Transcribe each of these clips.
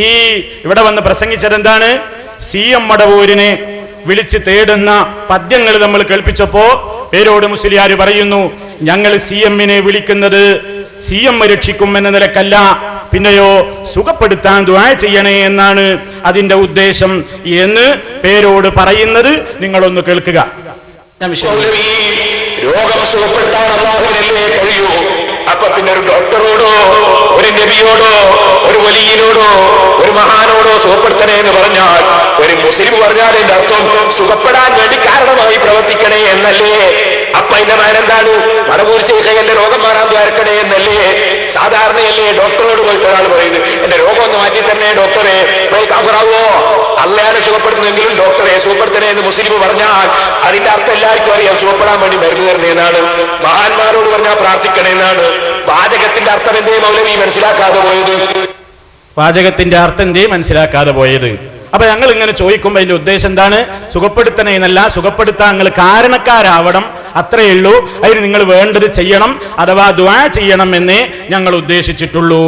ഈ ഇവിടെ വന്ന് പ്രസംഗിച്ചത് എന്താണ്? CM മടവൂരിനെ വിളിച്ച് തേടുന്ന പദ്യങ്ങൾ നമ്മൾ കേൾപ്പിച്ചപ്പോ പേരോട് മുസ്ലിയാർ പറയുന്നു, ഞങ്ങൾ CM-നെ വിളിക്കുന്നത് CM രക്ഷിക്കും എന്ന നിലക്കല്ല, പിന്നെയോ സുഖപ്പെടുത്താൻ ദുആ ചെയ്യണേ എന്നാണ് അതിന്റെ ഉദ്ദേശം എന്ന് പേരോട് പറയുന്നത് നിങ്ങളൊന്ന് കേൾക്കുക. രോഗം സുഖപ്പെടുത്താൻ അല്ലാഹുവിനല്ലേ കഴിയൂ. അപ്പൊ പിന്നെ ഒരു ഡോക്ടറോടോ ഒരു നബിയോടോ ഒരു വലിയനോടോ ഒരു മഹാനോടോ സുഖപ്പെടുത്തണേ എന്ന് പറഞ്ഞാൽ ഒരു മുസ്ലിം പറഞ്ഞാൽ അതിന്റെ അർത്ഥം സുഖപ്പെടാൻ വേണ്ടി കാരണമായി പ്രവർത്തിക്കണേ എന്നല്ലേ? അപ്പൊ അതിന്റെ മാനെന്താണ്? മടവൂർ ശൈഖേ എന്റെ രോഗം മാറാൻ ദ്വാരക്കണേ എന്നല്ലേ? സാധാരണയല്ലേ ഡോക്ടറോട് പോയിട്ട് ഒരാൾ പറയുന്നത് എന്റെ രോഗം ഒന്ന് മാറ്റി തന്നെ ഡോക്ടറെ, പോയി കാഫറാവോ? അള്ളയാണ് സുഖപ്പെടുത്തുന്നെങ്കിലും ഡോക്ടറെ സുഖപ്പെടുത്തണേ എന്ന് മുസ്ലിം പറഞ്ഞാൽ അതിന്റെ അർത്ഥം എല്ലാവർക്കും അറിയാം, സുഖപ്പെടാൻ വേണ്ടി മരുന്ന് തരണേ എന്നാണ്. മഹാന്മാരോട് പറഞ്ഞാൽ പ്രാർത്ഥിക്കണേ എന്നാണ്. വാചകത്തിന്റെ അർത്ഥം എന്തേ മൗലവി മനസ്സിലാക്കാതെ പോയത്? വാചകത്തിന്റെ അർത്ഥം എന്തേ മനസ്സിലാക്കാതെ പോയത്? അപ്പൊ ഞങ്ങൾ ഇങ്ങനെ ചോദിക്കുമ്പോ അതിന്റെ ഉദ്ദേശം എന്താണ്? സുഖപ്പെടുത്തണേ എന്നല്ല, സുഖപ്പെടുത്താൻ നിങ്ങൾ കാരണക്കാരാവണം, അത്രയേ ഉള്ളൂ. അതിന് നിങ്ങൾ വേണ്ടത് ചെയ്യണം, അഥവാ ദുആ ചെയ്യണം എന്നേ ഞങ്ങൾ ഉദ്ദേശിച്ചിട്ടുള്ളൂ.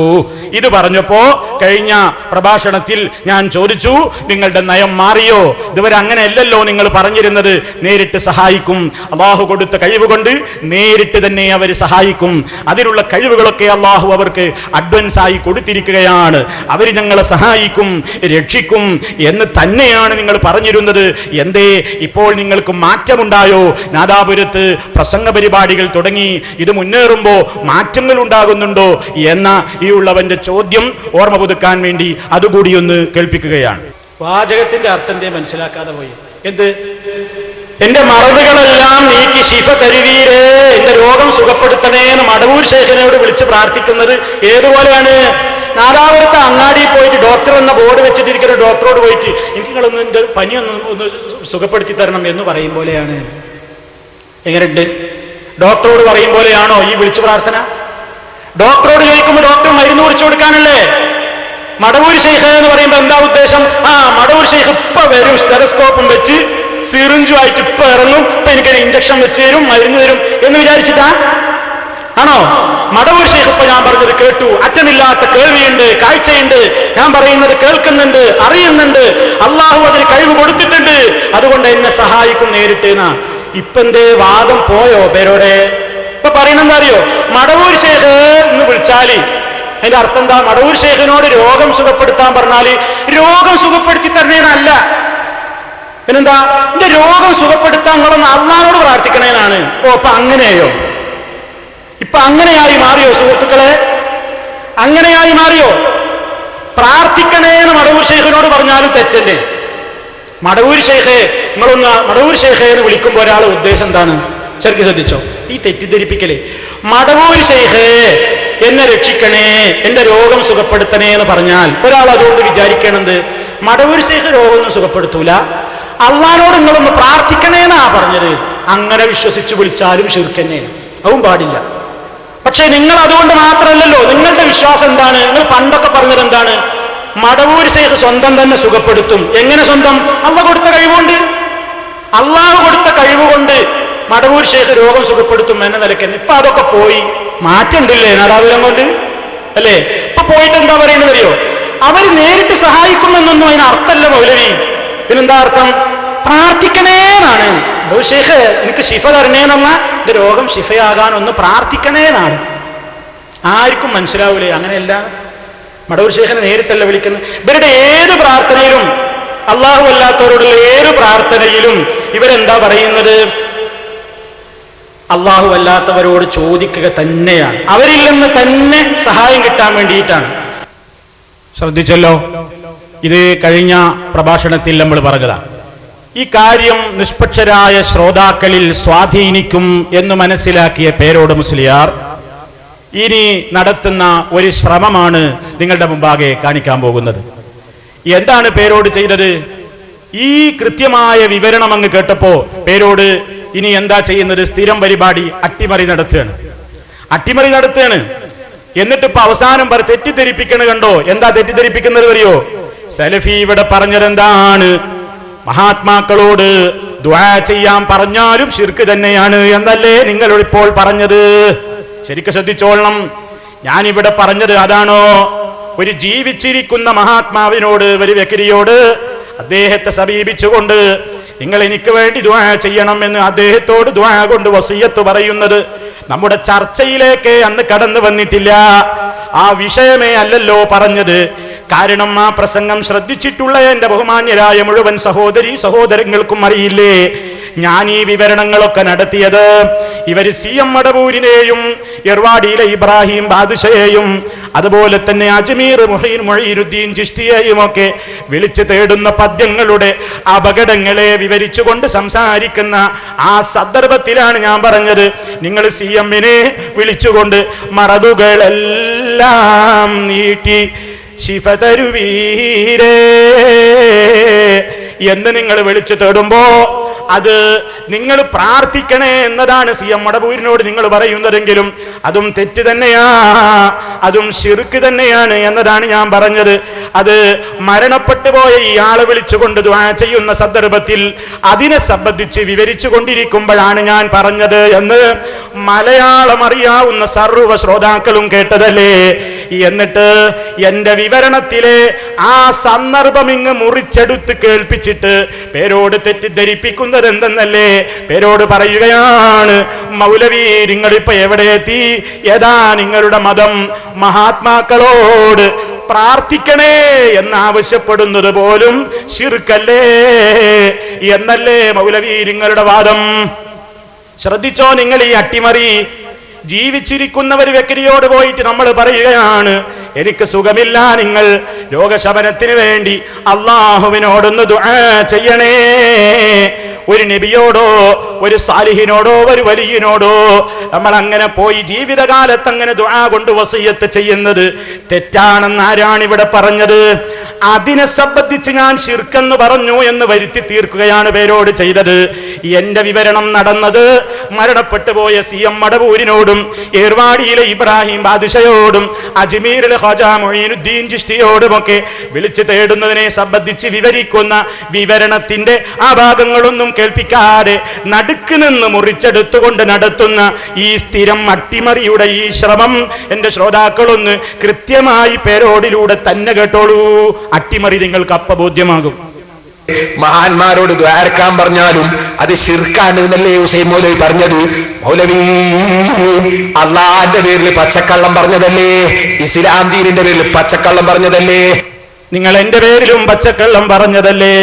ഇത് പറഞ്ഞപ്പോ കഴിഞ്ഞ പ്രഭാഷണത്തിൽ ഞാൻ ചോദിച്ചു, നിങ്ങളുടെ നയം മാറിയോ? ഇതുവരെ അങ്ങനെയല്ലല്ലോ നിങ്ങൾ പറഞ്ഞിരുന്നത്, നേരിട്ട് സഹായിക്കും, അള്ളാഹു കൊടുത്ത കഴിവ് കൊണ്ട് നേരിട്ട് തന്നെ അവർ സഹായിക്കും, അതിനുള്ള കഴിവുകളൊക്കെ അള്ളാഹു അവർക്ക് അഡ്വാൻസ് ആയി കൊടുത്തിരിക്കുകയാണ്, അവർ ഞങ്ങളെ സഹായിക്കും രക്ഷിക്കും എന്ന് തന്നെയാണ് നിങ്ങൾ പറഞ്ഞിരുന്നത്. എന്തേ ഇപ്പോൾ നിങ്ങൾക്ക് മാറ്റമുണ്ടായോ? നാദാപുരത്ത് പ്രസംഗ പരിപാടികൾ തുടങ്ങി, ഇത് മുന്നേറുമ്പോ മാറ്റങ്ങൾ ഉണ്ടാകുന്നുണ്ടോ എന്ന ഈ ഉള്ളവന്റെ ചോദ്യം ഓർമ്മ പുതുക്കാൻ വേണ്ടി അതുകൂടി ഒന്ന് കേൾപ്പിക്കുകയാണ്. വാചകത്തിന്റെ അർത്ഥം മനസ്സിലാക്കാതെ പോയി. എന്ത്? എന്റെ മറവുകളെല്ലാം നീക്കി ശിഫ തരുവീരേ, എന്റെ രോഗം സുഖപ്പെടുത്തണേ എന്ന് മടവൂർ ശൈഖിനോട് വിളിച്ച് പ്രാർത്ഥിക്കുന്നത് ഏതുപോലെയാണ്? നാദാപുരത്ത് അങ്ങാടിയിൽ പോയിട്ട് ഡോക്ടർ എന്ന ബോർഡ് വെച്ചിട്ടിരിക്കുന്ന ഡോക്ടറോട് പോയിട്ട് എനിക്ക് നിങ്ങളൊന്ന് എന്റെ പനിയൊന്ന് സുഖപ്പെടുത്തി തരണം എന്ന് പറയും പോലെയാണ്. എങ്ങനെയുണ്ട്? ഡോക്ടറോട് പറയും പോലെയാണോ ഈ വിളിച്ചു പ്രാർത്ഥന? ഡോക്ടറോട് ചോദിക്കുമ്പോൾ ഡോക്ടർ മരുന്ന് കുറിച്ചു കൊടുക്കാനല്ലേ? മടവൂർ ശൈഖ് എന്ന് പറയുമ്പോൾ എന്താ ഉദ്ദേശം? മടവൂർ ശൈഖ് ഇപ്പൊ വരും, സ്റ്റെറസ്കോപ്പും വെച്ച് സിറിഞ്ചുമായിട്ട് ഇപ്പൊ ഇറങ്ങും, ഇപ്പൊ എനിക്കൊരു ഇഞ്ചക്ഷൻ വെച്ച് തരും, മരുന്ന് തരും എന്ന് വിചാരിച്ചിട്ടാ ആണോ? മടവൂർ ശൈഖ് ഇപ്പൊ ഞാൻ പറഞ്ഞത് കേട്ടു, അറ്റമില്ലാത്ത കേൾവിയുണ്ട്, കാഴ്ചയുണ്ട്, ഞാൻ പറയുന്നത് കേൾക്കുന്നുണ്ട്, അറിയുന്നുണ്ട്, അള്ളാഹു അതിന് കഴിവ് കൊടുത്തിട്ടുണ്ട്, അതുകൊണ്ട് എന്നെ സഹായിക്കും നേരിട്ട് എന്നാ. ഇപ്പൊ എന്തേ വാദം പോയോ പേരോടെ? ഇപ്പൊ പറയുന്നെന്താ അറിയോ? മടവൂർ ശൈഖ് എന്ന് വിളിച്ചാല് അതിന്റെ അർത്ഥം എന്താ? മടവൂർ ശൈഖിനോട് രോഗം സുഖപ്പെടുത്താൻ പറഞ്ഞാല് രോഗം സുഖപ്പെടുത്തി തരണേനല്ല, പിന്നെന്താ? എന്റെ രോഗം സുഖപ്പെടുത്താൻ നിങ്ങളൊന്ന് അള്ളാഹുവോട് പ്രാർത്ഥിക്കണേനാണ്. ഓ, അപ്പൊ അങ്ങനെയോ? ഇപ്പൊ അങ്ങനെയായി മാറിയോ സുഹൃത്തുക്കളെ? അങ്ങനെയായി മാറിയോ? പ്രാർത്ഥിക്കണേന്ന് മടവൂർ ശൈഖിനോട് പറഞ്ഞാലും തെറ്റല്ലേ? മടവൂർ ശൈഖേ, നിങ്ങളൊന്ന് മടവൂർ ശൈഖേ എന്ന് വിളിക്കുമ്പോൾ ഒരാളെ ഉദ്ദേശം എന്താണ്? ശരിക്കും ശ്രദ്ധിച്ചോ ഈ തെറ്റിദ്ധരിപ്പിക്കലേ? മടവൂർ ശൈഖേ എന്നെ രക്ഷിക്കണേ, എന്റെ രോഗം സുഖപ്പെടുത്തണേ എന്ന് പറഞ്ഞാൽ ഒരാൾ അതുകൊണ്ട് വിചാരിക്കണത് മടവൂർ ശൈഖ് രോഗമൊന്നും സുഖപ്പെടുത്തൂല, അള്ളാഹുവോട് നിങ്ങളൊന്ന് പ്രാർത്ഥിക്കണേന്നാ പറഞ്ഞത്. അങ്ങനെ വിശ്വസിച്ച് വിളിച്ചാലും ശിർക്ക് തന്നെയാണ്, അതും പാടില്ല. പക്ഷെ നിങ്ങൾ അതുകൊണ്ട് മാത്രമല്ലല്ലോ, നിങ്ങളുടെ വിശ്വാസം എന്താണ്? നിങ്ങൾ പണ്ടൊക്കെ പറഞ്ഞത് എന്താണ്? മടവൂർ ശൈഖ് സ്വന്തം തന്നെ സുഖപ്പെടുത്തും. എങ്ങനെ സ്വന്തം? അള്ളാഹു കൊടുത്ത കഴിവുകൊണ്ട്. അള്ളാഹു കൊടുത്ത കഴിവുകൊണ്ട് മടവൂർ ശൈഖ് രോഗം സുഖപ്പെടുത്തും എന്ന നിലയ്ക്ക്. ഇപ്പൊ അതൊക്കെ പോയി, മാറ്റമുണ്ടില്ലേ നാദാപുരം കൊണ്ട് അല്ലേ? ഇപ്പൊ പോയിട്ട് എന്താ പറയുന്നത് അറിയോ? അവർ നേരിട്ട് സഹായിക്കുമെന്നൊന്നും അതിന് അർത്ഥമല്ല മൗലവി. പിന്നെന്താ അർത്ഥം? പ്രാർത്ഥിക്കണേന്നാണ്. മടവൂർ ശൈഖ് എനിക്ക് ശിഫ തരണേന്നല്ല, എന്റെ രോഗം ശിഫയാകാൻ ഒന്ന് പ്രാർത്ഥിക്കണേന്നാണ്. ആർക്കും മനസ്സിലാവൂലേ? അങ്ങനെയല്ല, മടവൂർ ശൈഖിനെ നേരിട്ടല്ല വിളിക്കുന്നത്. ഇവരുടെ ഏത് പ്രാർത്ഥനയിലും, അള്ളാഹു അല്ലാത്തവരോടുള്ള ഏത് പ്രാർത്ഥനയിലും ഇവരെന്താ പറയുന്നത്? അള്ളാഹു അല്ലാത്തവരോട് ചോദിക്കുക തന്നെയാണ്, അവരിൽ നിന്ന് തന്നെ സഹായം കിട്ടാൻ വേണ്ടിയിട്ടാണ്. ശ്രദ്ധിച്ചല്ലോ, ഇത് കഴിഞ്ഞ പ്രഭാഷണത്തിൽ നമ്മൾ പറഞ്ഞതാണ്. ഈ കാര്യം നിഷ്പക്ഷരായ ശ്രോതാക്കളിൽ സ്വാധീനിക്കും എന്ന് മനസ്സിലാക്കിയ പേരോട് മുസ്ലിയാർ ഇനി നടത്തുന്ന ഒരു ശ്രമമാണ് നിങ്ങളുടെ മുമ്പാകെ കാണിക്കാൻ പോകുന്നത്. എന്താണ് പേരോട് ചെയ്തത്? ഈ കൃത്യമായ വിവരണം അങ്ങ് കേട്ടപ്പോ പേരോട് ഇനി എന്താ ചെയ്യുന്നത്? സ്ഥിരം പരിപാടി അട്ടിമറി നടത്തുകയാണ്. എന്നിട്ട് ഇപ്പൊ അവസാനം തെറ്റിദ്ധരിപ്പിക്കണ കണ്ടോ? എന്താ തെറ്റിദ്ധരിപ്പിക്കുന്നത് അറിയോ? സലഫി ഇവിടെ പറഞ്ഞതെന്താണ്? മഹാത്മാക്കളോട് ദുആ ചെയ്യാൻ പറഞ്ഞാലും ശിർക്ക് തന്നെയാണ് എന്നല്ലേ നിങ്ങൾ ഇപ്പോൾ പറഞ്ഞത്? ശരിക്കും ശ്രദ്ധിച്ചോളണം, ഞാനിവിടെ പറഞ്ഞത് അതാണോ? ഒരു ജീവിച്ചിരിക്കുന്ന മഹാത്മാവിനോട്, ഒരു വ്യക്തിയോട് അദ്ദേഹത്തെ സമീപിച്ചുകൊണ്ട് നിങ്ങൾ എനിക്ക് വേണ്ടി ദുആ ചെയ്യണം എന്ന് അദ്ദേഹത്തോട് ദുആ കൊണ്ട് വസിയത്ത് പറയുന്നത് നമ്മുടെ ചർച്ചയിലേക്ക് അന്ന് കടന്നു വന്നിട്ടില്ല. ആ വിഷയമേ അല്ലല്ലോ പറഞ്ഞത്. കാരണം ആ പ്രസംഗം ശ്രദ്ധിച്ചിട്ടുള്ള എന്റെ ബഹുമാന്യരായ മുഴുവൻ സഹോദരീ സഹോദരങ്ങൾക്കും അറിയില്ലേ, ഞാൻ ഈ വിവരണങ്ങളൊക്കെ നടത്തിയത് ഇവര് CM മടവൂരിനെയും എർവാടിയിലെ ഇബ്രാഹിം ബാദുഷയെയും അതുപോലെ തന്നെ അജ്മീർ മൊഹീനുദ്ദീൻ ചിശ്തിയെയും ഒക്കെ വിളിച്ചു തേടുന്ന പദ്യങ്ങളുടെ അപകടങ്ങളെ വിവരിച്ചുകൊണ്ട് സംസാരിക്കുന്ന ആ സന്ദർഭത്തിലാണ് ഞാൻ പറഞ്ഞത്, നിങ്ങൾ CMനെ വിളിച്ചുകൊണ്ട് മറവുകളെല്ലാം നീട്ടി ശിഫ തരുവീരേ എന്ന് നിങ്ങൾ വിളിച്ചു തേടുമ്പോ അത് നിങ്ങൾ പ്രാർത്ഥിക്കണേ എന്നതാണ് CM മടവൂരിനോട് നിങ്ങൾ പറയുന്നതെങ്കിലും അതും തെറ്റ് തന്നെയാ, അതും ശിർക്ക് തന്നെയാണ് എന്നതാണ് ഞാൻ പറഞ്ഞത്. അത് മരണപ്പെട്ടു പോയ ഇയാളെ വിളിച്ചുകൊണ്ട് ദുആ ചെയ്യുന്ന സന്ദർഭത്തിൽ അതിനെ സംബന്ധിച്ച് വിവരിച്ചു കൊണ്ടിരിക്കുമ്പോഴാണ് ഞാൻ പറഞ്ഞത് എന്ന് മലയാളം അറിയാവുന്ന സർവ്വ ശ്രോതാക്കളും കേട്ടതല്ലേ. എന്നിട്ട് എന്റെ വിവരണത്തിലെ ആ സന്ദർഭം ഇങ്ങ് മുറിച്ചെടുത്ത് കേൾപ്പിച്ചിട്ട് പേരോട് തെറ്റിദ്ധരിപ്പിക്കുന്നത് എന്തെന്നല്ലേ, പേരോട് പറയുകയാണ്, മൗലവി നിങ്ങളിപ്പോ എവിടെ എത്തി, ഏതാ നിങ്ങളുടെ മതം, മഹാത്മാക്കളോട് പ്രാർത്ഥിക്കണേ എന്നാവശ്യപ്പെടുന്നത് പോലും ശിർക്കല്ലേ എന്നല്ലേ മൗലവി നിങ്ങളുടെ വാദം. ശ്രദ്ധിച്ചോ നിങ്ങൾ ഈ അട്ടിമറി. ജീവിച്ചിരിക്കുന്ന ഒരു വ്യക്തിയോട് പോയിട്ട് നമ്മൾ പറയുകയാണ്, എനിക്ക് സുഖമില്ല, നിങ്ങൾ രോഗശമനത്തിന് വേണ്ടി അള്ളാഹുവിനോടൊന്ന് ദുആ ചെയ്യണേ. ഒരു നബിയോടോ ഒരു സാലിഹിനോടോ ഒരു വലിയനോടോ നമ്മൾ അങ്ങനെ പോയി ജീവിതകാലത്ത് അങ്ങനെ ദുആ കൊണ്ട് വസിയത്ത് ചെയ്യുന്നത് തെറ്റാണെന്ന് ആരാണ് ഇവിടെ പറഞ്ഞത്? അതിനെ സംബന്ധിച്ച് ഞാൻ ശിർക്കെന്ന് പറഞ്ഞു എന്ന് വരുത്തി തീർക്കുകയാണ് പേരോട് ചെയ്തത്. എന്റെ വിവരണം നടന്നത് മരണപ്പെട്ടു പോയ CM മടവൂരിനോടും ഏർവാടിയിലെ ഇബ്രാഹിം ബാദുഷയോടും അജ്മീരിലെ ഖാജാ മൊഈനുദ്ദീൻ ചിശ്തിയോടുമൊക്കെ വിളിച്ചു തേടുന്നതിനെ സംബന്ധിച്ച് വിവരിക്കുന്ന വിവരണത്തിന്റെ ആ ഭാഗങ്ങളൊന്നും കേൾപ്പിക്കാതെ നടുക്ക് നിന്ന് മുറിച്ചെടുത്തുകൊണ്ട് നടത്തുന്ന ഈ സ്ഥിരം അട്ടിമറിയുടെ ഈ ശ്രമം എന്റെ ശ്രോതാക്കളൊന്ന് കൃത്യമായി പേരോടിലൂടെ തന്നെ കേട്ടോളൂ. അട്ടിമറി നിങ്ങൾക്ക് അപ്പബോധ്യമാകും. മഹാന്മാരോട് ദ്വാരക്കാൻ പറഞ്ഞാലും അത് ശിർക്കാണ് എന്നല്ലേ ഹുസൈൻ മൗലവി പറഞ്ഞത്? മൗലവി അള്ളാന്റെ പേരിൽ പച്ചക്കള്ളം പറഞ്ഞതല്ലേ, ഇസ്ലാം ദീനിന്റെ പേരിൽ പച്ചക്കള്ളം പറഞ്ഞതല്ലേ, നിങ്ങൾ എന്റെ പേരിലും പച്ചക്കള്ളം പറഞ്ഞതല്ലേ.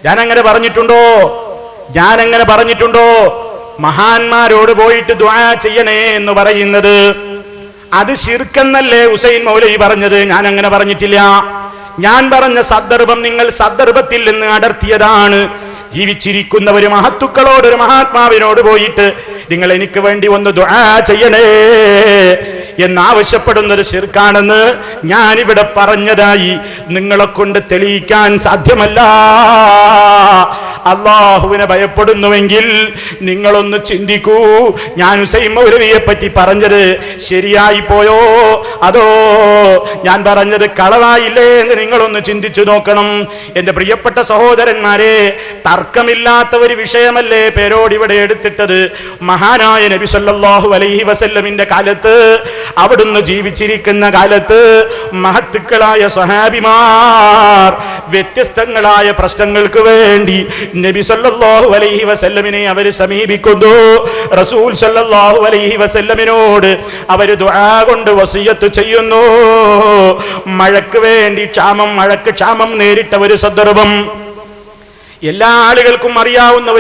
ഞാനങ്ങനെ പറഞ്ഞിട്ടുണ്ടോ? ഞാനങ്ങനെ പറഞ്ഞിട്ടുണ്ടോ? മഹാന്മാരോട് പോയിട്ട് ദുആ ചെയ്യണേ എന്ന് പറയുന്നത് അത് ശിർക്കെന്നല്ലേ ഹുസൈൻ മൗലവി പറഞ്ഞത്? ഞാൻ അങ്ങനെ പറഞ്ഞിട്ടില്ല. ഞാൻ പറഞ്ഞ സന്ദർഭം നിങ്ങൾ സന്ദർഭത്തിൽ നിന്ന് അടർത്തിയതാണ്. ജീവിച്ചിരിക്കുന്ന ഒരു മഹത്തുക്കളോട്, ഒരു മഹാത്മാവിനോട് പോയിട്ട് നിങ്ങൾ എനിക്ക് വേണ്ടി ഒന്ന് ദുആ ചെയ്യണേ എന്നാവശ്യപ്പെടുന്നത് ശിർക്കാണെന്ന് ഞാനിവിടെ പറഞ്ഞതായി നിങ്ങളെ കൊണ്ട് തെളിയിക്കാൻ സാധ്യമല്ല. അള്ളാഹുവിനെ ഭയപ്പെടുന്നുവെങ്കിൽ നിങ്ങളൊന്ന് ചിന്തിക്കൂ, ഞാൻ ഹുസൈൻ മൗലവിയെ പറ്റി പറഞ്ഞത് ശരിയായി പോയോ അതോ ഞാൻ പറഞ്ഞത് കളവായില്ലേ എന്ന് നിങ്ങളൊന്ന് ചിന്തിച്ചു നോക്കണം. എന്റെ പ്രിയപ്പെട്ട സഹോദരന്മാരെ, തർക്കമില്ലാത്ത ഒരു വിഷയമല്ലേ പേരോട് ഇവിടെ എടുത്തിട്ടത്. മഹാനായ നബി സല്ലല്ലാഹു അലൈഹി വസല്ലമിന്റെ കാലത്ത്, അവിടുന്ന് ജീവിച്ചിരിക്കുന്ന കാലത്ത് മഹത്തുക്കളായ സ്വഹാബിമാർ വ്യത്യസ്തങ്ങളായ പ്രശ്നങ്ങൾക്ക് വേണ്ടി നബി സല്ലല്ലാഹു അലൈഹി വസല്ലമിനെ അവർ സമീപിക്കുന്നു. റസൂൽ സല്ലല്ലാഹു അലൈഹി വസല്ലമിനോട് അവർ ദുആ കൊണ്ട് വസിയത്ത് ചെയ്യുന്നു. മഴയ്ക്ക് വേണ്ടി മഴയ്ക്ക് ക്ഷാമം നേരിട്ട ഒരു സന്ദർഭം എല്ലാ ആളുകൾക്കും അറിയാവുന്ന